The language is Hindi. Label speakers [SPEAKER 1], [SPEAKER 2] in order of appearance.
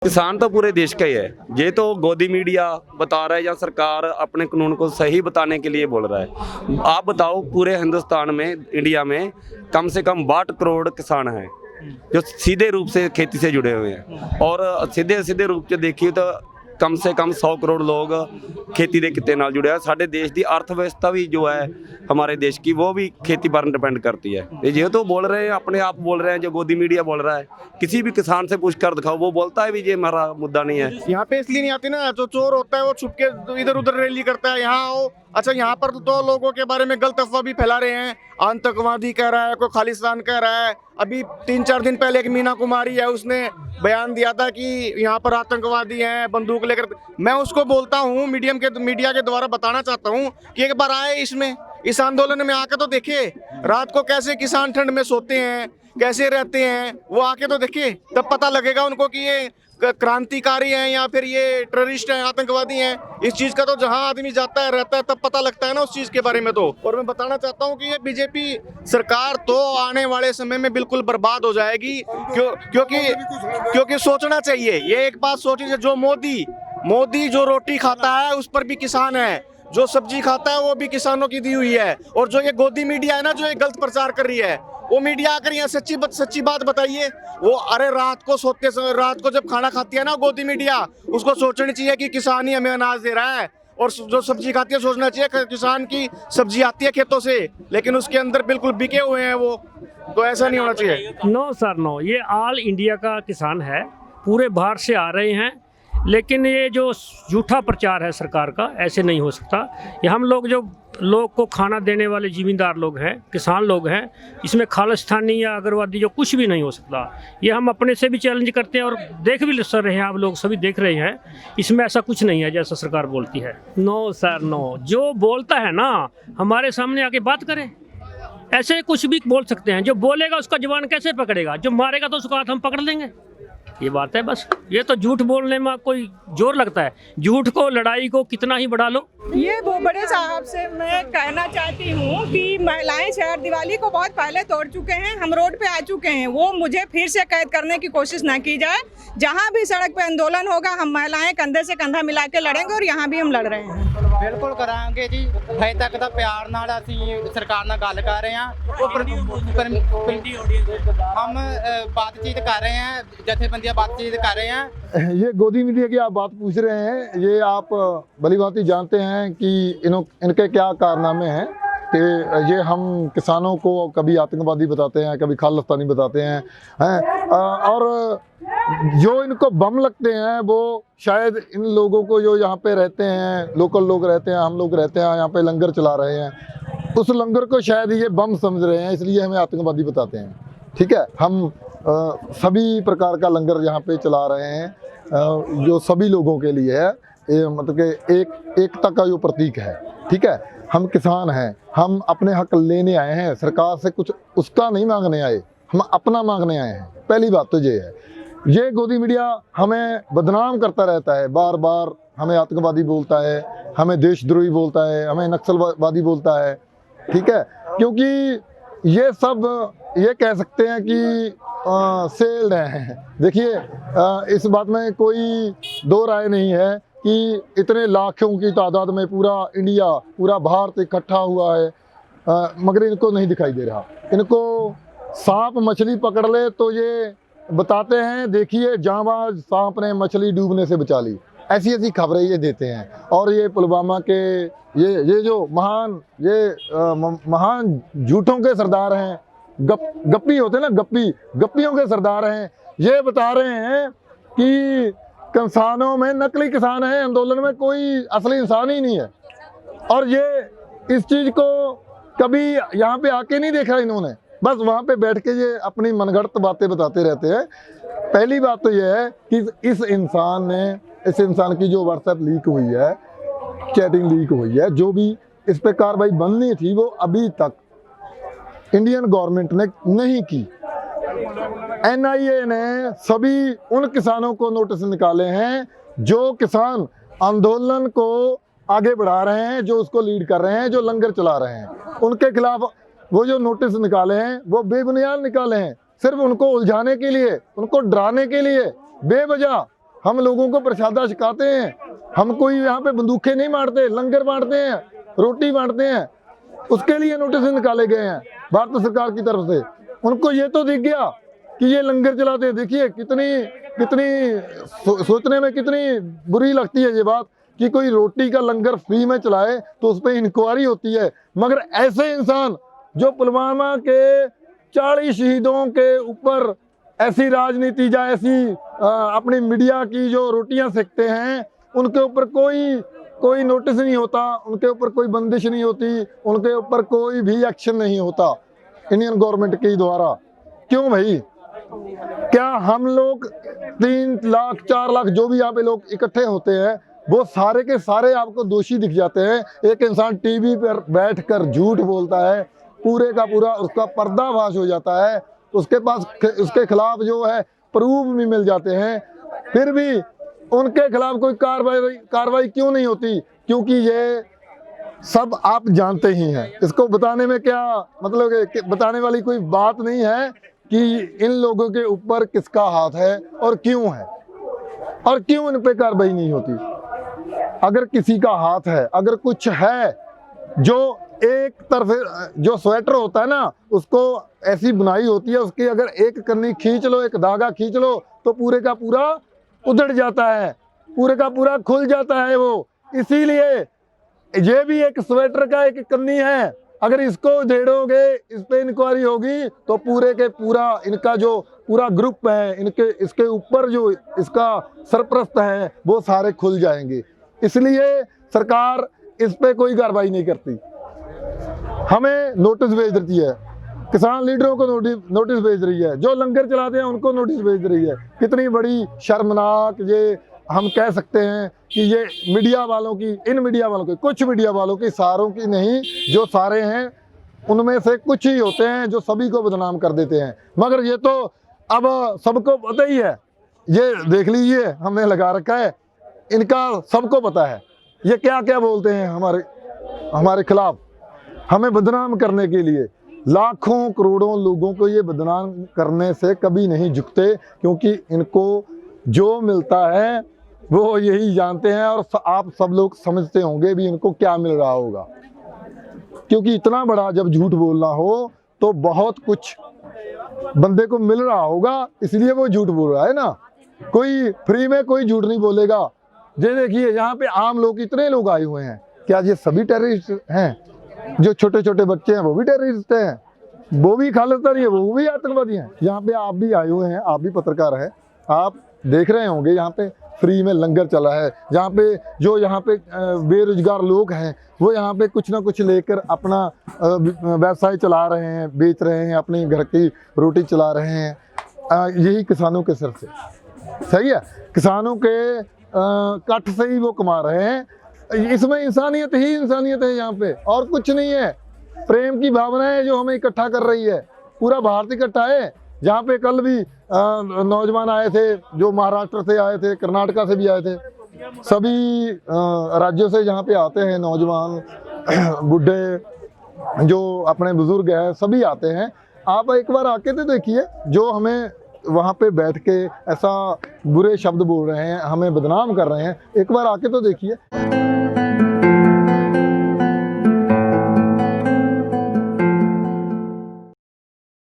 [SPEAKER 1] किसान तो पूरे देश का ही है। ये तो गोदी मीडिया बता रहा है या सरकार अपने कानून को सही बताने के लिए बोल रहा है। आप बताओ, पूरे हिंदुस्तान में, इंडिया में कम से कम 62 करोड़ किसान हैं जो सीधे रूप से खेती से जुड़े हुए हैं, और सीधे सीधे रूप से देखिए तो कम से कम 100 करोड़ लोग खेती के किते नाल जुड़े हैं। साडे देश की अर्थव्यवस्था भी जो है हमारे देश की, वो भी खेती पर डिपेंड करती है। ये तो बोल रहे हैं, अपने आप बोल रहे हैं, जो गोदी मीडिया बोल रहा है। किसी भी किसान से पूछ कर दिखाओ, वो बोलता है भी ये हमारा मुद्दा नहीं है।
[SPEAKER 2] यहाँ पे इसलिए नहीं आती ना, जो चोर होता है वो छुप के इधर उधर रैली करता है। यहाँ आओ, अच्छा यहाँ पर तो लोगों के बारे में गलत अफवाह भी फैला रहे हैं। आतंकवादी कह रहा है, कोई खालिस्तान कह रहा है। अभी 3-4 दिन पहले एक मीना कुमारी है, उसने बयान दिया था कि यहाँ पर आतंकवादी हैं बंदूक लेकर। मैं उसको बोलता हूँ, मीडिया के द्वारा बताना चाहता हूँ कि एक बार आए इसमें, इस आंदोलन में आके तो देखे रात को कैसे किसान ठंड में सोते हैं, कैसे रहते हैं। वो आके तो देखे, तब पता लगेगा उनको कि ये क्रांतिकारी हैं या फिर ये टेररिस्ट हैं, आतंकवादी हैं। इस चीज का तो जहां आदमी जाता है, रहता है, तब पता लगता है ना उस चीज के बारे में। तो और मैं बताना चाहता हूं कि ये बीजेपी सरकार तो आने वाले समय में बिल्कुल बर्बाद हो जाएगी। क्योंकि सोचना चाहिए, ये एक बात सोचिए, जो मोदी जो रोटी खाता है उस पर भी किसान है, जो सब्जी खाता है वो भी किसानों की दी हुई है। और जो ये गोदी मीडिया है ना, जो ये गलत प्रचार कर रही है, वो मीडिया आकर यहाँ सच्ची बात बताइए। वो अरे रात को सोते समय, रात को जब खाना खाती है ना गोदी मीडिया, उसको सोचनी चाहिए कि किसान ही हमें अनाज दे रहा है। और जो सब्जी खाती है, सोचना चाहिए किसान की सब्जी आती है खेतों से, लेकिन उसके अंदर बिल्कुल बिके हुए हैं वो। तो ऐसा नहीं होना चाहिए।
[SPEAKER 3] नो सर नो, ये ऑल इंडिया का किसान है, पूरे बाहर से आ रहे हैं। लेकिन ये जो झूठा प्रचार है सरकार का, ऐसे नहीं हो सकता। ये हम लोग जो लोग को खाना देने वाले जिम्मेदार लोग हैं, किसान लोग हैं, इसमें खालिस्तानी या अगरवादी जो कुछ भी नहीं हो सकता। ये हम अपने से भी चैलेंज करते हैं और देख भी सर रहे हैं, आप लोग सभी देख रहे हैं। इसमें ऐसा कुछ नहीं है जैसा सरकार बोलती है। नो सर नो, जो बोलता है ना हमारे सामने आके बात करें। ऐसे कुछ भी बोल सकते हैं, जो बोलेगा उसका जुबान कैसे पकड़ेगा, जो मारेगा तो उसका हाथ हम पकड़ लेंगे। ये बात है बस। ये तो झूठ बोलने में कोई जोर लगता है, झूठ को, लड़ाई को कितना ही बढ़ा लो।
[SPEAKER 4] ये वो बड़े साहब से मैं कहना चाहती हूँ कि महिलाएं शहर दिवाली को बहुत पहले तोड़ चुके हैं, हम रोड पे आ चुके हैं। वो मुझे फिर से कैद करने की कोशिश ना की जाए। जहाँ भी सड़क पे आंदोलन होगा, हम महिलाएं कंधे से कंधा मिला के लड़ेंगे, और यहाँ भी हम लड़ रहे हैं।
[SPEAKER 5] बिल्कुल करांगे जी। अजे तक तो प्यार नाल असीं सरकार नाल गल कर रहे हैं। हम बातचीत कर रहे हैं, जथेबंदियां बातचीत कर रहे हैं।
[SPEAKER 6] ये गोदी मीडिया की आप बात पूछ रहे हैं, ये आप भलीभांति जानते हैं कि इनके क्या कारनामे हैं कि ये हम किसानों को कभी आतंकवादी बताते हैं, कभी खालिस्तानी बताते हैं और जो इनको बम लगते हैं वो शायद इन लोगों को जो यहाँ पे रहते हैं, लोकल लोग रहते हैं, हम लोग रहते हैं, यहाँ पे लंगर चला रहे हैं, उस लंगर को शायद ये बम समझ रहे हैं, इसलिए हमें आतंकवादी बताते हैं। ठीक है, हम सभी प्रकार का लंगर यहाँ पे चला रहे हैं जो सभी लोगों के लिए है। ये मतलब कि एकता का जो प्रतीक है। ठीक है, हम किसान हैं, हम अपने हक लेने आए हैं, सरकार से कुछ उसका नहीं मांगने आए, हम अपना मांगने आए हैं। पहली बात तो ये है। ये गोदी मीडिया हमें बदनाम करता रहता है, बार बार हमें आतंकवादी बोलता है, हमें देशद्रोही बोलता है, हमें नक्सलवादी बोलता है। ठीक है, क्योंकि ये सब ये कह सकते हैं कि सेल रहे हैं। देखिए, इस बात में कोई दो राय नहीं है कि इतने लाखों की तादाद में पूरा इंडिया, पूरा भारत इकट्ठा हुआ है, मगर इनको नहीं दिखाई दे रहा। इनको सांप मछली पकड़ ले तो ये बताते हैं, देखिए जांबाज सांप ने मछली डूबने से बचा ली। ऐसी ऐसी खबरें ये देते हैं। और ये पुलवामा के ये जो महान झूठों के सरदार हैं, गप्पी होते हैं ना, गप्पियों के सरदार हैं, ये बता रहे हैं कि किसानों में नकली किसान है, आंदोलन में कोई असली इंसान ही नहीं है। और ये इस चीज़ को कभी यहाँ पे आके नहीं देखा इन्होंने, बस वहाँ पे बैठ के ये अपनी मनगढ़ंत बातें बताते रहते हैं। पहली बात तो ये है कि इस इंसान की जो व्हाट्सएप लीक हुई है, चैटिंग लीक हुई है, जो भी इस पे कार्रवाई बननी थी वो अभी तक इंडियन गवर्नमेंट ने नहीं की। NIA ने सभी उन किसानों को नोटिस निकाले हैं जो किसान आंदोलन को आगे बढ़ा रहे हैं, जो उसको लीड कर रहे हैं, जो लंगर चला रहे हैं, उनके खिलाफ वो जो नोटिस निकाले हैं वो बेबुनियाद निकाले हैं, सिर्फ उनको उलझाने के लिए, उनको डराने के लिए, बेवजह हम लोगों को प्रसादा छिकाते हैं, हम कोई यहाँ पे बंदूकें नहीं मारते, लंगर बांटते हैं, रोटी बांटते हैं। उसके लिए नोटिस निकाले गए हैं भारत सरकार की तरफ से। उनको ये तो दिख गया कि ये लंगर चलाते हैं। देखिए कितनी सोचने में कितनी बुरी लगती है ये बात कि कोई रोटी का लंगर फ्री में चलाए तो उस पर इंक्वायरी होती है, मगर ऐसे इंसान जो पुलवामा के 40 शहीदों के ऊपर ऐसी राजनीति या ऐसी अपनी मीडिया की जो रोटियां सेकते हैं, उनके ऊपर कोई नोटिस नहीं होता, उनके ऊपर कोई बंदिश नहीं होती, उनके ऊपर कोई भी एक्शन नहीं होता इंडियन गवर्नमेंट के द्वारा। क्यों भाई? क्या हम लोग 3 लाख 4 लाख जो भी यहाँ पे लोग इकट्ठे होते हैं, वो सारे के सारे आपको दोषी दिख जाते हैं? एक इंसान टीवी पर बैठकर झूठ बोलता है, पूरे का पूरा उसका पर्दाफाश हो जाता है, उसके पास उसके खिलाफ जो है प्रूफ भी मिल जाते हैं, फिर भी उनके खिलाफ कोई कार्रवाई क्यों नहीं होती? क्योंकि ये सब आप जानते ही हैं। इसको बताने में क्या मतलब कि बताने वाली कोई बात नहीं है कि इन लोगों के ऊपर किसका हाथ है और क्यों है, और क्यों इन पे कार्रवाई नहीं होती। अगर किसी का हाथ है, अगर कुछ है, जो एक तरफ जो स्वेटर होता है ना, उसको ऐसी बुनाई होती है, उसकी अगर एक कन्नी खींच लो, एक धागा खींच लो, तो पूरे का पूरा उधड़ जाता है, पूरे का पूरा खुल जाता है वो। इसीलिए ये भी एक स्वेटर का एक कन्नी है, अगर इसको उधेड़ोगे, इस पे इंक्वायरी होगी, तो पूरे के पूरा इनका जो पूरा ग्रुप है, इसके ऊपर जो इसका सरपरस्त है, वो सारे खुल जाएंगे। इसलिए सरकार इस पे कोई कार्रवाई नहीं करती, हमें नोटिस भेज देती है, किसान लीडरों को नोटिस भेज रही है, जो लंगर चलाते हैं उनको नोटिस भेज रही है। कितनी बड़ी शर्मनाक, ये हम कह सकते हैं कि ये मीडिया वालों की, इन मीडिया वालों की, कुछ मीडिया वालों की, सारों की नहीं, जो सारे हैं उनमें से कुछ ही होते हैं जो सभी को बदनाम कर देते हैं। मगर ये तो अब सबको पता ही है, ये देख लीजिए हमने लगा रखा है, इनका सबको पता है ये क्या क्या बोलते हैं हमारे खिलाफ, हमें बदनाम करने के लिए। लाखों करोड़ों लोगों को ये बदनाम करने से कभी नहीं झुकते, क्योंकि इनको जो मिलता है वो यही जानते हैं। और आप सब लोग समझते होंगे भी इनको क्या मिल रहा होगा, क्योंकि इतना बड़ा जब झूठ बोलना हो तो बहुत कुछ बंदे को मिल रहा होगा, इसलिए वो झूठ बोल रहा है ना। कोई फ्री में कोई झूठ नहीं बोलेगा। ये देखिए यहाँ पे आम लोग, इतने लोग आए हुए हैं, क्या ये सभी टेररिस्ट हैं? जो छोटे छोटे बच्चे हैं वो भी टेररिस्ट हैं, वो भी खालिस्तानी है, वो भी आतंकवादी हैं। यहाँ पे आप भी आए हुए हैं, आप भी पत्रकार हैं, आप देख रहे होंगे यहाँ पे फ्री में लंगर चला है। यहाँ पे जो यहाँ पे बेरोजगार लोग हैं, वो यहाँ पे कुछ ना कुछ लेकर अपना व्यवसाय चला रहे हैं, बेच रहे हैं, अपने घर की रोटी चला रहे हैं, यही किसानों के सिर से। सही है, किसानों के कट से ही वो कमा रहे हैं। इसमें इंसानियत ही इंसानियत है यहाँ पे, और कुछ नहीं है। प्रेम की भावना है जो हमें इकट्ठा कर रही है, पूरा भारत इकट्ठा है। जहाँ पे कल भी नौजवान आए थे, जो महाराष्ट्र से आए थे, कर्नाटका से भी आए थे, सभी राज्यों से यहाँ पे आते हैं नौजवान, बुढ़े, जो अपने बुजुर्ग हैं, सभी आते हैं। आप एक बार आके तो देखिए, जो हमें वहाँ पे बैठ के ऐसा बुरे शब्द बोल रहे हैं, हमें बदनाम कर रहे हैं, एक बार आके तो देखिए।